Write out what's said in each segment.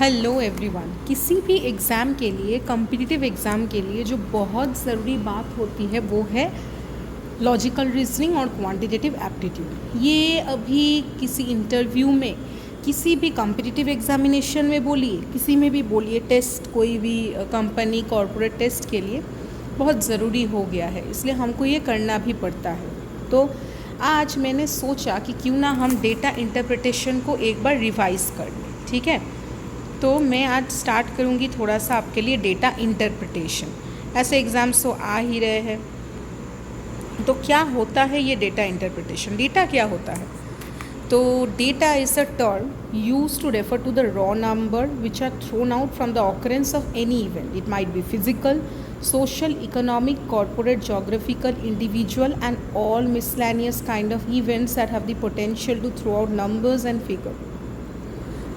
Hello everyone. किसी भी exam के लिए, कॉम्पिटिटिव एग्ज़ाम के लिए जो बहुत ज़रूरी बात होती है वो है लॉजिकल रीजनिंग और क्वांटिटेटिव एप्टीट्यूड। ये अभी किसी इंटरव्यू में, किसी भी कॉम्पिटिटिव एग्जामिनेशन में बोलिए, किसी में भी बोलिए, टेस्ट, कोई भी कंपनी कॉरपोरेट टेस्ट के लिए बहुत ज़रूरी हो गया है, इसलिए हमको ये करना भी पड़ता है। तो आज मैंने सोचा कि क्यों ना हम डेटा इंटरप्रिटेशन को एक बार रिवाइज़ कर लें। ठीक है, तो मैं आज स्टार्ट करूँगी थोड़ा सा आपके लिए डेटा इंटरप्रिटेशन। ऐसे एग्ज़ाम्स तो आ ही रहे हैं, तो क्या होता है ये डेटा इंटरप्रिटेशन? डेटा क्या होता है? तो data is a term use to refer to the raw number which are thrown out from the occurrence of any event. It might be physical, social, economic, corporate, geographical, individual and all miscellaneous kind of events that have the potential to throw out numbers and figure.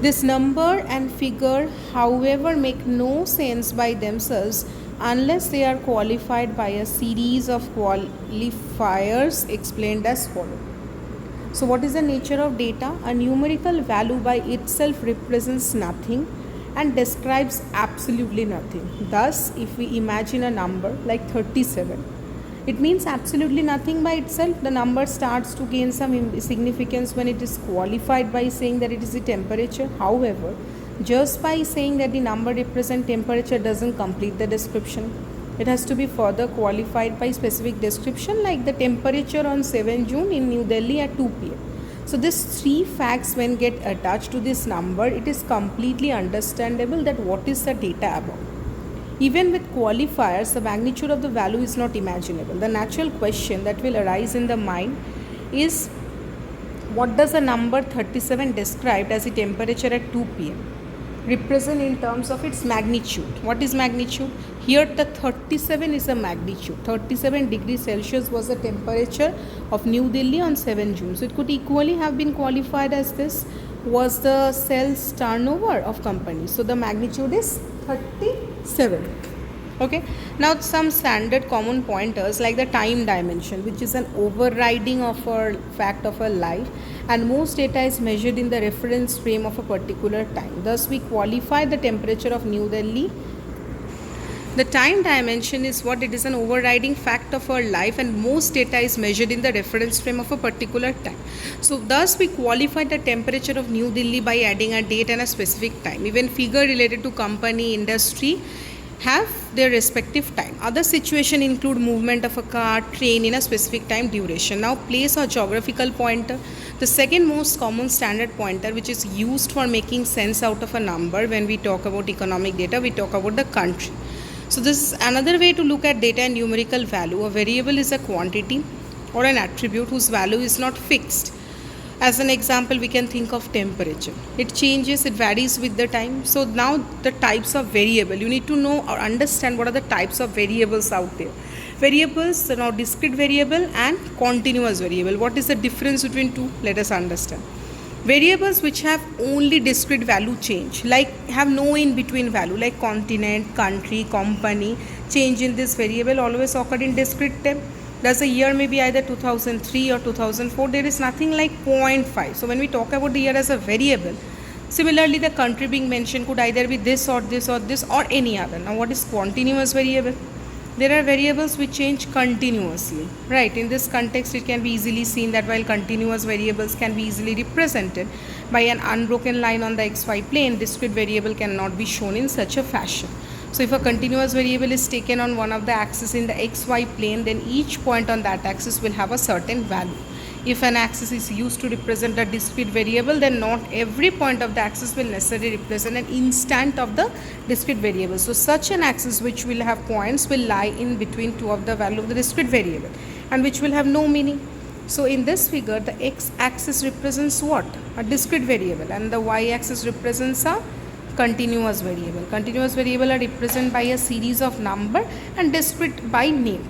This number and figure, however, make no sense by themselves unless they are qualified by a series of qualifiers explained as follows. So, what is the nature of data? A numerical value by itself represents nothing and describes absolutely nothing. Thus, if we imagine a number like 37, it means absolutely nothing by itself. The number starts to gain some significance when it is qualified by saying that it is the temperature. However, just by saying that the number represents temperature doesn't complete the description. It has to be further qualified by specific description, like the temperature on 7 June in New Delhi at 2 p.m. So these three facts, when get attached to this number, it is completely understandable that what is the data about. Even with qualifiers, the magnitude of the value is not imaginable. The natural question that will arise in the mind is, what does the number 37 described as the temperature at 2 p.m. represent in terms of its magnitude? What is magnitude? Here the 37 is a magnitude. 37 degrees Celsius was the temperature of New Delhi on 7 June. So it could equally have been qualified as this was the sales turnover of company. So the magnitude is 37. Okay, now some standard common pointers like the time dimension, which is an overriding of a fact of a life, and most data is measured in the reference frame of a particular time. Thus we qualify the temperature of New Delhi. The time dimension is what? It is an overriding fact of our life, and most data is measured in the reference frame of a particular time. So thus we qualify the temperature of New Delhi by adding a date and a specific time. Even figure related to company, industry have their respective time. Other situation include movement of a car, train in a specific time duration. Now place or geographical pointer. The second most common standard pointer which is used for making sense out of a number when we talk about economic data, we talk about the country. So this is another way to look at data and numerical value. A variable is a quantity or an attribute whose value is not fixed. As an example, we can think of temperature. It changes, it varies with the time. So now the types of variable, you need to know or understand what are the types of variables out there. Variables, now discrete variable and continuous variable. What is the difference between two? Let us understand. Variables which have only discrete value change, like have no in between value, like continent, country, company, change in this variable always occurred in discrete time. Thus a year may be either 2003 or 2004. There is nothing like 0.5. So when we talk about the year as a variable, similarly the country being mentioned could either be this or this or this or any other. Now what is continuous variable? There are variables which change continuously, right? In this context, it can be easily seen that while continuous variables can be easily represented by an unbroken line on the xy plane, discrete variable cannot be shown in such a fashion. So if a continuous variable is taken on one of the axes in the xy plane, then each point on that axis will have a certain value. If an axis is used to represent a discrete variable, then not every point of the axis will necessarily represent an instant of the discrete variable. So such an axis which will have points will lie in between two of the value of the discrete variable and which will have no meaning. So in this figure, the x-axis represents what? A discrete variable, and the y-axis represents a continuous variable. Continuous variable are represented by a series of number and discrete by name.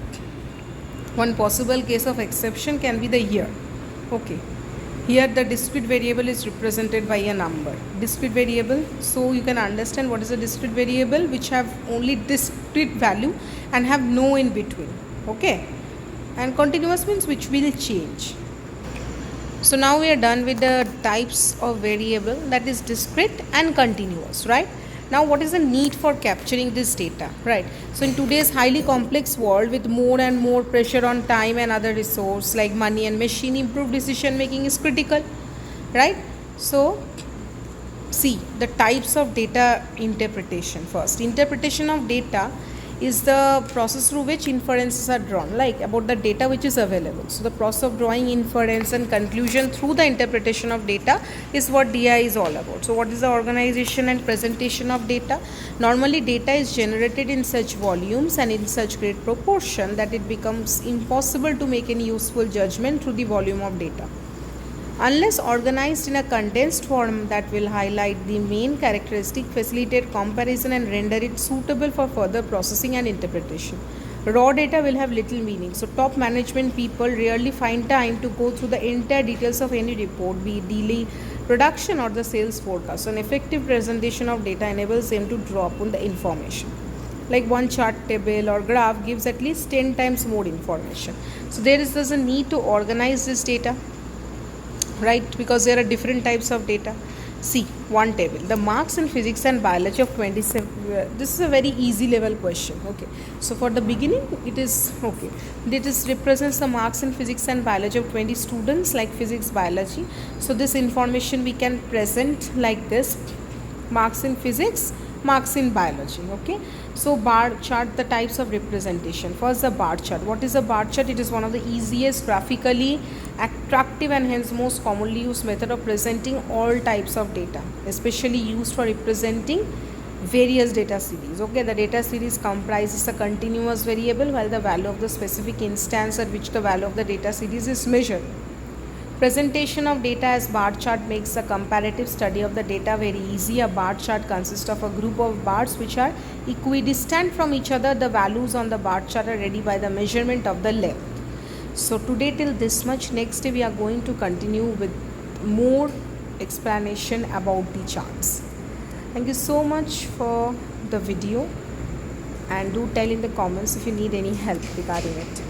One possible case of exception can be the year. Okay, here the discrete variable is represented by a number. Discrete variable, so you can understand what is a discrete variable, which have only discrete value and have no in between. Okay, and continuous means which will change. So now we are done with the types of variable, that is discrete and continuous, right? Now what is the need for capturing this data, right? So in today's highly complex world with more and more pressure on time and other resource like money and machine, improved decision making is critical, right? So see the types of data interpretation. First, interpretation of data is the process through which inferences are drawn, like about the data which is available. So the process of drawing inference and conclusion through the interpretation of data is what DI is all about. So what is the organization and presentation of data? Normally data is generated in such volumes and in such great proportion that it becomes impossible to make any useful judgment through the volume of data unless organized in a condensed form that will highlight the main characteristic, facilitate comparison and render it suitable for further processing and interpretation. Raw data will have little meaning, so top management people rarely find time to go through the entire details of any report, be it daily production or the sales forecast. So an effective presentation of data enables them to draw upon the information. Like one chart, table or graph gives at least 10 times more information. So there is thus a need to organize this data, right? Because there are different types of data. See, one table, the marks in physics and biology of 27. This is a very easy level question. Okay, so for the beginning it is okay, this represents the marks in physics and biology of 20 students, like physics, biology. So this information we can present like this: marks in physics, marks in biology. Okay, so bar chart, the types of representation. First, the bar chart. What is a bar chart? It is one of the easiest, graphically attractive and hence most commonly used method of presenting all types of data, especially used for representing various data series. Okay, the data series comprises a continuous variable while the value of the specific instance at which the value of the data series is measured. Presentation of data as bar chart makes a comparative study of the data very easy. A bar chart consists of a group of bars which are equidistant from each other. The values on the bar chart are ready by the measurement of the length. So today till this much. Next day we are going to continue with more explanation about the charts. Thank you so much for the video, and do tell in the comments if you need any help regarding it.